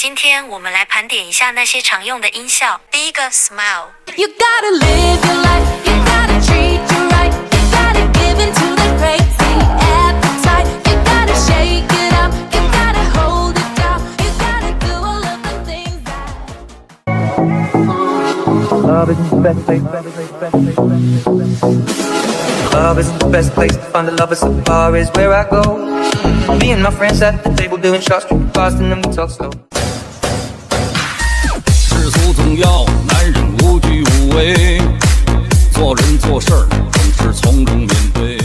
今天我们来盘点一下那些常用的音效。第一个 smile， You gotta live your life, you gotta treat you right, you gotta give in to the crazy appetite, you gotta shake it up, you gotta hold it down, you gotta do all of the things that Love isn't the best place. Love isn't the best place to find a lover, so the bar is where I go. Me and my friends at the table doing shots, drinking fast, and then we talk slow. 世俗总要男人无惧无畏，做人做事儿总是从容面对。